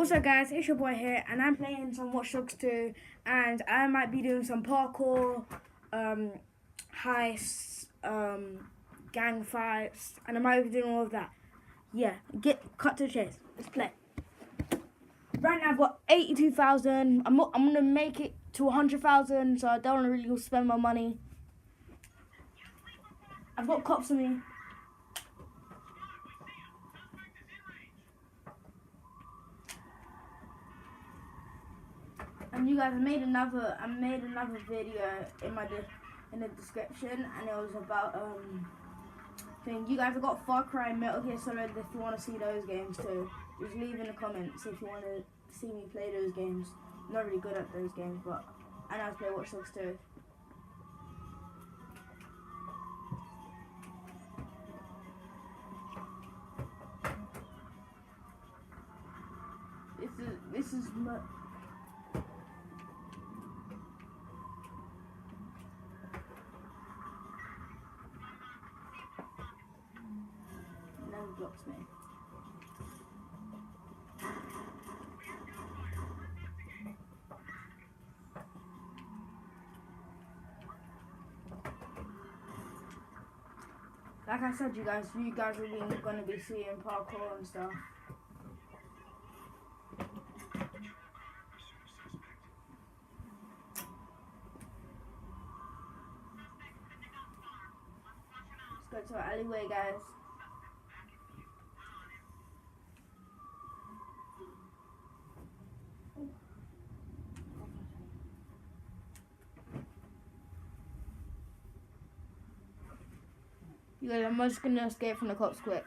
What's up guys, it's your boy here and I'm playing some Watch Dogs 2 and I might be doing some parkour, heists, gang fights, and I might be doing all of that. Yeah, cut to the chase. Let's play. Right now I've got 82,000. I'm gonna make it to 100,000, so I don't want to really spend my money. I've got cops on me. And you guys, I made another video in the description, and it was about thing. You guys have got Far Cry, Metal Gear Solid. If you want to see those games too, just leave in the comments if you want to see me play those games. I'm not really good at those games, but I know how to play Watch Dogs 2. This is my. Never blocks me. Like I said, you guys are really gonna be seeing parkour and stuff. Let's go to our alleyway, guys. You guys, I'm just gonna escape from the cops quick.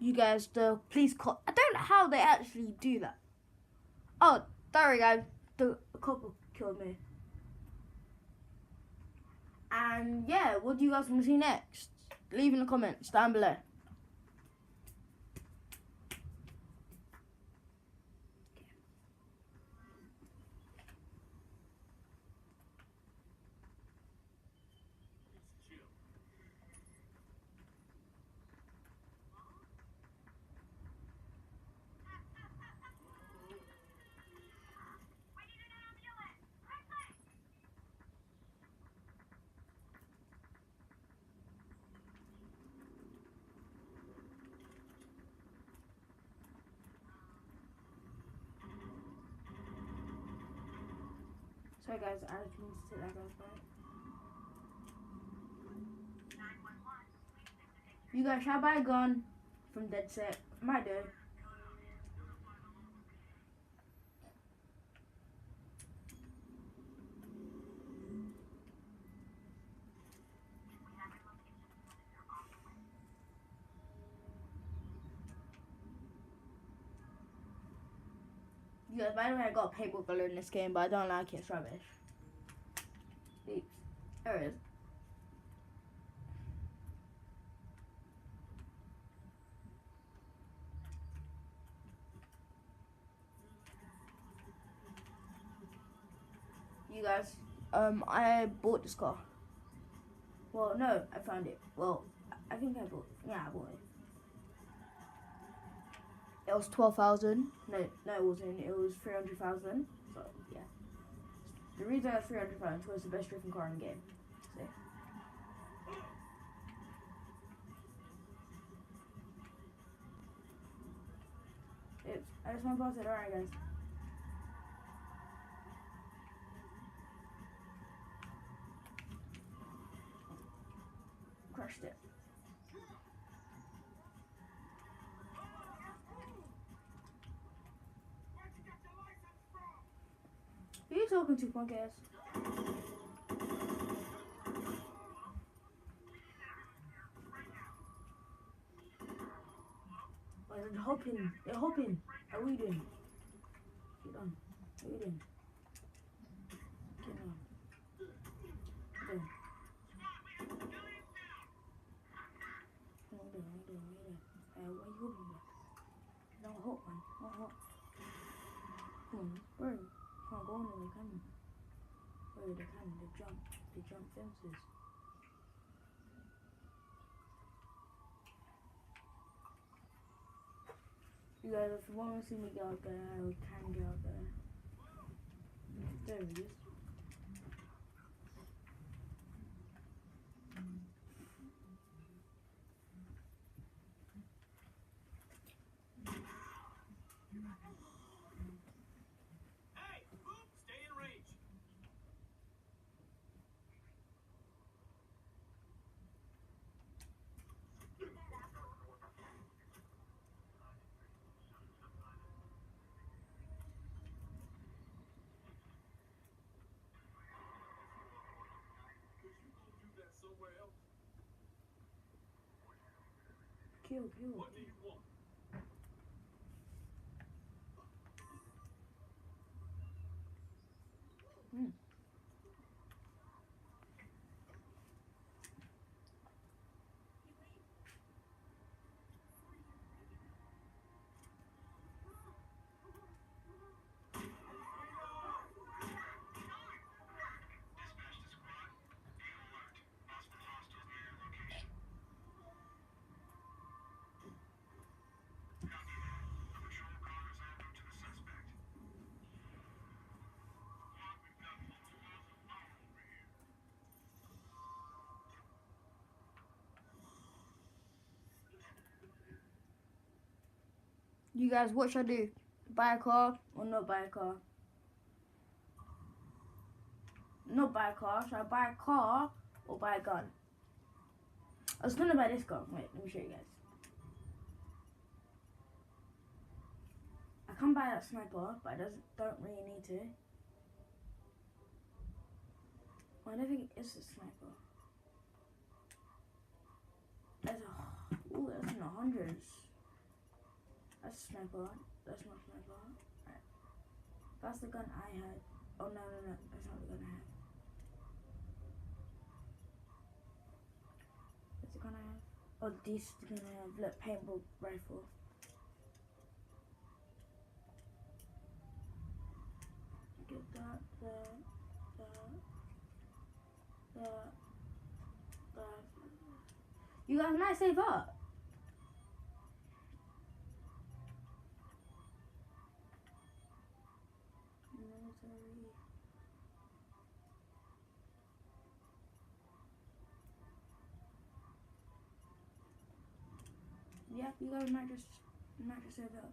You guys, the police cop. I don't know how they actually do that. Oh, sorry guys, the cop killed me. And yeah, what do you guys want to see next? Leave in the comments down below. Sorry guys, I didn't mean to take that guy's bike. You guys, shall I buy a gun from Dead Set? I might do. You guys, by the way, I got a paintball color in this game, but I don't like it. It's rubbish. Oops. There it is. You guys, I bought this car. Well, no, I found it. Well, I think I bought it. Yeah, I bought it. It was 12,000. No, it wasn't. It was 300,000. So yeah, the reason I was 300,000 was the best drifting car in the game. So. Oops, I just want to pause it. Alright, guys. Crushed it. Who are you talking to, podcast? they're hopping. They're hopping. Are we doing? Get on. What are you doing? Get on. What are you doing? What are you doing? Why are you hopping back? No hop, man. Not hop. Come on, bro. Can't go on there, can you? Bro, they can. They jump. They jump fences. You guys, if you want to see me get out there, I can get out there. There he is. Hey, stay in range. Could you go do that somewhere else? Kill. What do you want? You guys, what should I do? Buy a car or not buy a car? Not buy a car. Should I buy a car or buy a gun? I was gonna buy this gun. Wait, let me show you guys. I can buy that sniper, but I don't really need to. I don't think it is a sniper. That's in the hundreds. That's a sniper. That's not a sniper. Right. That's the gun I had. Oh no, that's not the gun I had. That's the gun I have. Oh, this is the gun I have. Look, paintball rifle. Get that. You guys might save up. Military. Yeah, you guys might just save up.